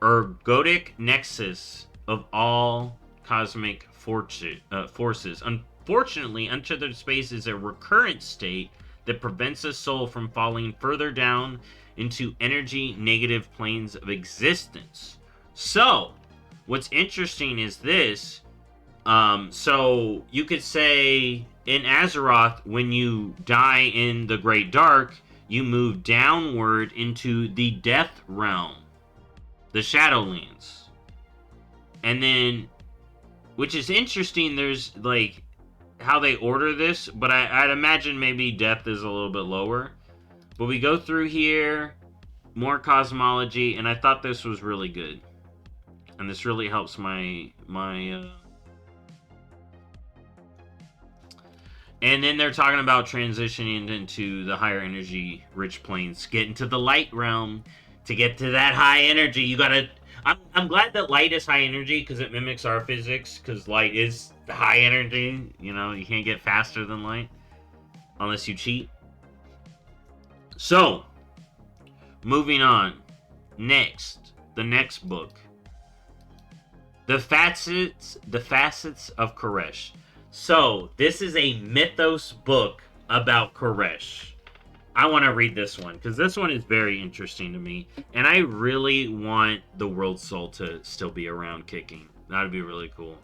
ergodic nexus of all cosmic forces. Unfortunately, untethered space is a recurrent state that prevents a soul from falling further down into energy negative planes of existence. So, what's interesting is this. So you could say in Azeroth, when you die in the Great Dark, you move downward into the Death Realm, the Shadowlands. And then, which is interesting, there's like how they order this, but I'd imagine maybe death is a little bit lower. But we go through here, more cosmology, and I thought this was really good. And this really helps my and then they're talking about transitioning into the higher energy rich planes, get into the light realm. To get to that high energy, you gotta, I'm glad that light is high energy because it mimics our physics, because light is high energy. You know, you can't get faster than light unless you cheat. So, moving on. Next, the next book. The facets of Koresh. So, this is a mythos book about Koresh. I want to read this one, because this one is very interesting to me. And I really want the World Soul to still be around kicking. That would be really cool.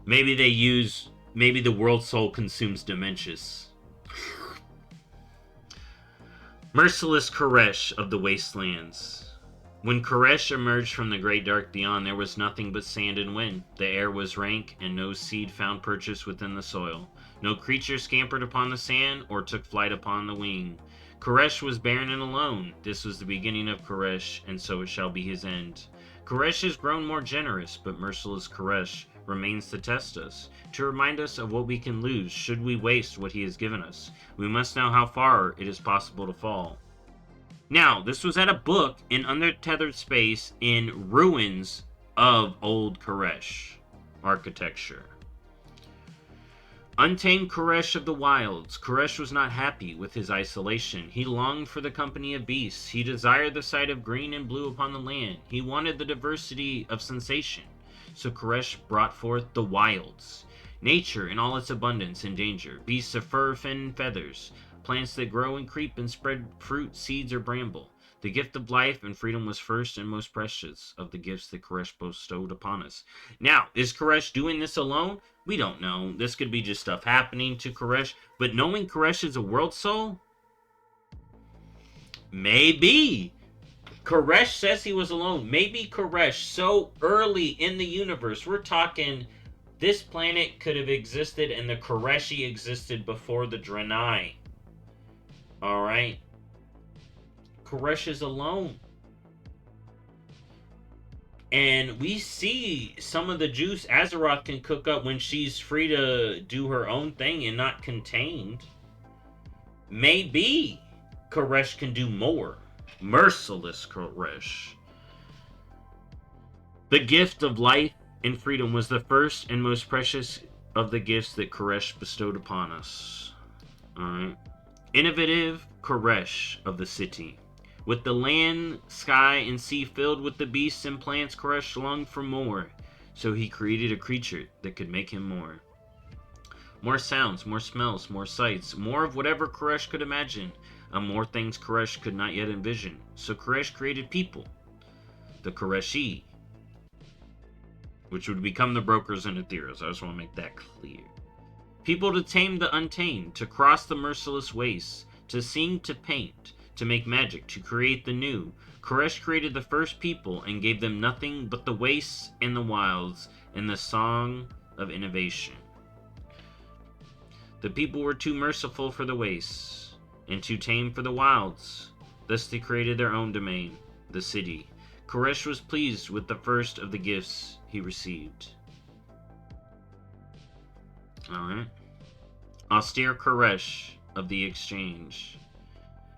Maybe the World Soul consumes Dementius. Merciless Koresh of the Wastelands. When Koresh emerged from the great dark beyond, there was nothing but sand and wind. The air was rank, and no seed found purchase within the soil. No creature scampered upon the sand, or took flight upon the wing. Koresh was barren and alone. This was the beginning of Koresh, and so it shall be his end. Koresh has grown more generous, but merciless Koresh remains to test us, to remind us of what we can lose should we waste what he has given us. We must know how far it is possible to fall. Now, this was at a book in untethered space in ruins of old Koresh architecture. Untamed Koresh of the wilds. Koresh was not happy with his isolation. He longed for the company of beasts. He desired the sight of green and blue upon the land. He wanted the diversity of sensation. So Koresh brought forth the wilds. Nature in all its abundance and danger. Beasts of fur, fin, and feathers. Plants that grow and creep and spread fruit, seeds, or bramble. The gift of life and freedom was first and most precious of the gifts that Koresh bestowed upon us. Now, is Koresh doing this alone? We don't know. This could be just stuff happening to Koresh. But knowing Koresh is a world soul? Maybe. Koresh says he was alone. Maybe Koresh, so early in the universe, we're talking this planet could have existed and the Koreshi existed before the Draenei. Alright? Koresh is alone. And we see some of the juice Azeroth can cook up when she's free to do her own thing and not contained. Maybe Koresh can do more. Merciless Koresh. The gift of life and freedom was the first and most precious of the gifts that Koresh bestowed upon us. Alright. Innovative Koresh of the city. With the land, sky, and sea filled with the beasts and plants, Koresh longed for more. So he created a creature that could make him more. More sounds, more smells, more sights, more of whatever Koresh could imagine, and more things Koresh could not yet envision. So Koresh created people, the Koreshi, which would become the brokers and ethereals. I just want to make that clear. People to tame the untamed, to cross the merciless wastes, to sing, to paint, to make magic, to create the new. Koresh created the first people and gave them nothing but the wastes and the wilds and the song of innovation. The people were too merciful for the wastes and too tame for the wilds. Thus they created their own domain, the city. Koresh was pleased with the first of the gifts he received. Alright. Austere Koresh of the Exchange.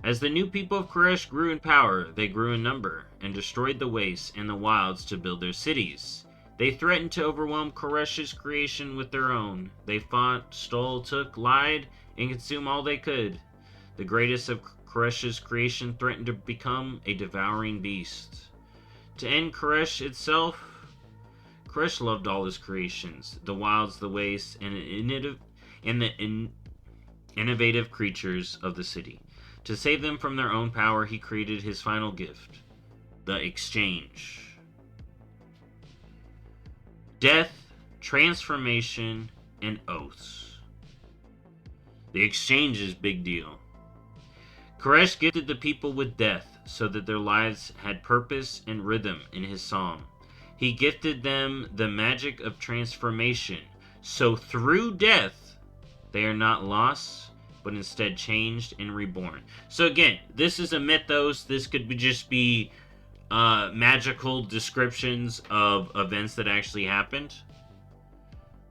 As the new people of Koresh grew in power, they grew in number, and destroyed the wastes and the wilds to build their cities. They threatened to overwhelm Koresh's creation with their own. They fought, stole, took, lied, and consumed all they could. The greatest of Koresh's creation threatened to become a devouring beast. To end Koresh itself, Koresh loved all his creations, the wilds, the wastes, and the innovative creatures of the city. To save them from their own power, he created his final gift, the Exchange. Death, transformation, and oaths. The Exchange is big deal. Koresh gifted the people with death so that their lives had purpose and rhythm in his song. He gifted them the magic of transformation, so through death, they are not lost, but instead changed and reborn. So again, this is a mythos. This could just be magical descriptions of events that actually happened.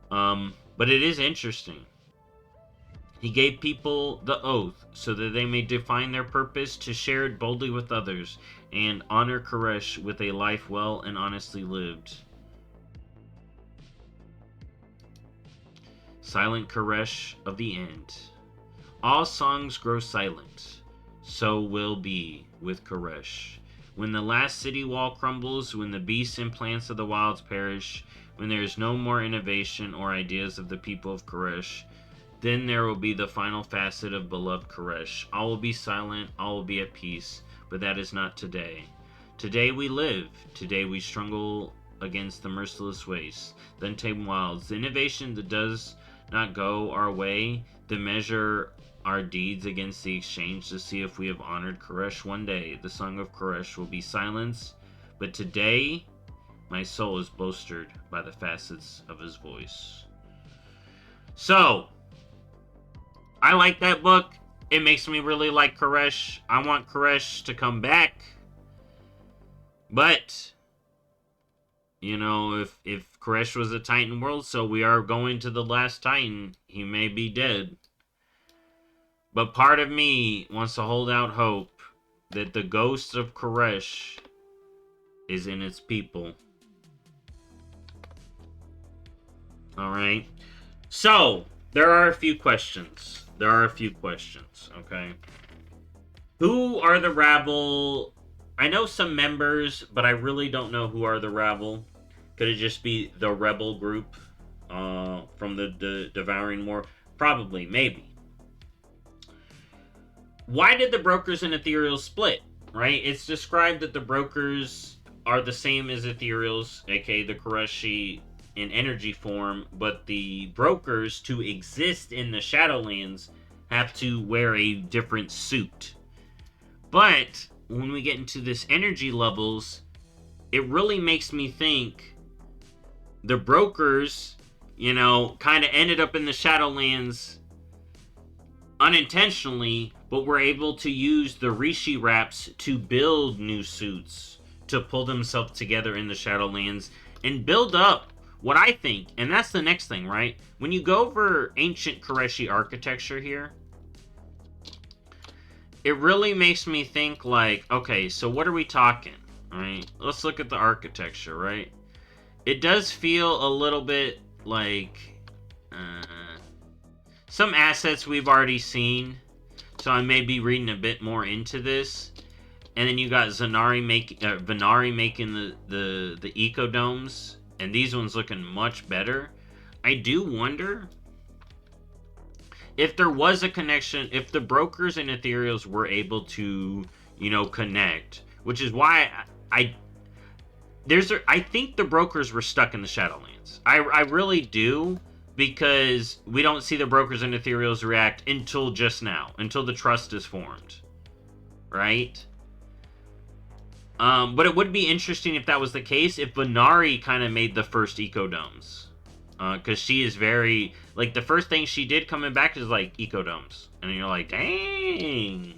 But it is interesting. He gave people the oath so that they may define their purpose, to share it boldly with others, and honor Koresh with a life well and honestly lived. Silent Koresh of the End. All songs grow silent, so will be with Koresh. When the last city wall crumbles, when the beasts and plants of the wilds perish, when there is no more innovation or ideas of the people of Koresh, then there will be the final facet of beloved Koresh. All will be silent, all will be at peace, but that is not today. Today we live, today we struggle against the merciless wastes, the untamed wilds, the innovation that does not go our way, to measure our deeds against the Exchange to see if we have honored Koresh. One day, the song of Koresh will be silenced, but today, my soul is bolstered by the facets of his voice. So, I like that book. It makes me really like Koresh. I want Koresh to come back. But, you know, if Koresh was a Titan world, so we are going to the last Titan, he may be dead. But part of me wants to hold out hope that the ghost of Koresh is in its people. Alright? So, there are a few questions. Okay? Who are the rabble? I know some members, but I really don't know who are the rabble. Could it just be the rebel group from the Devouring War? Probably, maybe. Why did the brokers and ethereals split? Right? It's described that the brokers are the same as ethereals, aka the Koreshi in energy form, but the brokers, to exist in the Shadowlands, have to wear a different suit. But when we get into this energy levels, it really makes me think the brokers, you know, kind of ended up in the Shadowlands unintentionally, but were able to use the Rishi wraps to build new suits to pull themselves together in the Shadowlands and build up what I think, and that's the next thing, right? When you go over ancient Koreshi architecture here, it really makes me think like, okay, so what are we talking? All right, let's look at the architecture, right? It does feel a little bit like some assets we've already seen, so I may be reading a bit more into this. And then you got Venari making the ecodomes, and these ones looking much better. I do wonder if there was a connection, if the brokers and ethereals were able to, connect, which is why I think the brokers were stuck in the Shadowlands. I really do, because we don't see the brokers and ethereals react until just now, until the trust is formed, right? But it would be interesting if that was the case, if Venari kind of made the first ecodomes. Because she is very, like, the first thing she did coming back is, like, ecodomes. And you're like, dang.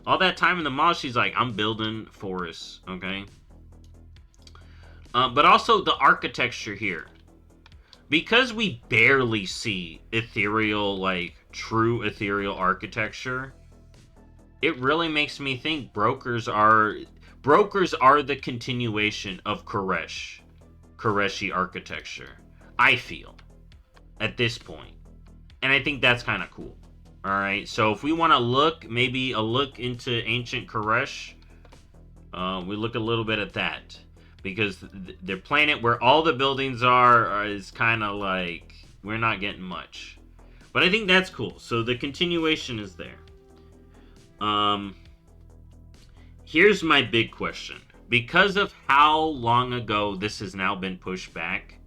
All that time in the mall, she's like, I'm building forests, okay? But also the architecture here. Because we barely see ethereal, like, true ethereal architecture, it really makes me think brokers are the continuation of Koreshi architecture. I feel at this point, and I think that's kind of cool. All right, so if we want to look, maybe a look into ancient Koresh, we look a little bit at that, because their planet where all the buildings are is kind of like we're not getting much, but I think that's cool. So the continuation is there. Here's my big question. Because of how long ago this has now been pushed back,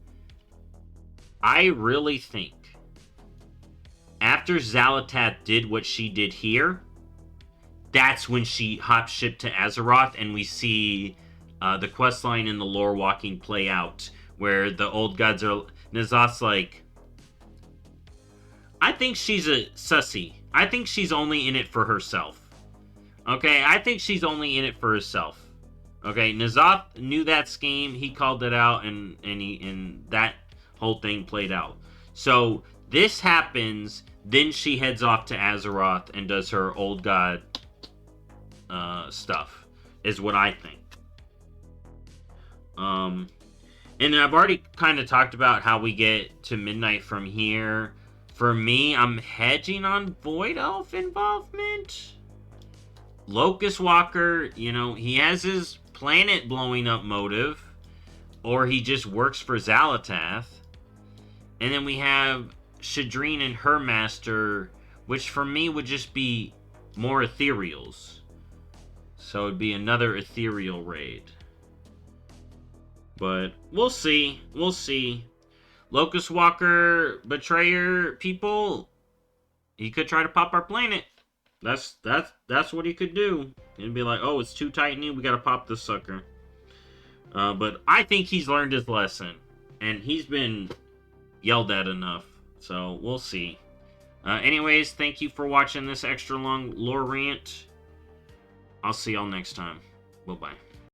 I really think after Xal'atath did what she did here, that's when she hop ship to Azeroth, and we see the questline and the lore walking play out, where the old gods are... N'Zoth's like, I think she's a sussy. I think she's only in it for herself. Okay, I think she's only in it for herself. Okay, N'Zoth knew that scheme. He called it out, and that whole thing played out. So this happens, then she heads off to Azeroth and does her old god stuff, is what I think. And I've already kind of talked about how we get to Midnight from here. For me, I'm hedging on Void Elf involvement. Locust Walker, he has his planet blowing up motive, or he just works for Xal'atath. And then we have Shadreen and her master, which for me would just be more ethereals. So it'd be another ethereal raid. But we'll see. We'll see. Locust Walker, Betrayer, people, he could try to pop our planet. That's what he could do. And be like, oh, it's too tight in here, we gotta pop this sucker. But I think he's learned his lesson. And he's been yelled at enough. So, we'll see. Anyways, thank you for watching this extra long lore rant. I'll see y'all next time. Bye-bye.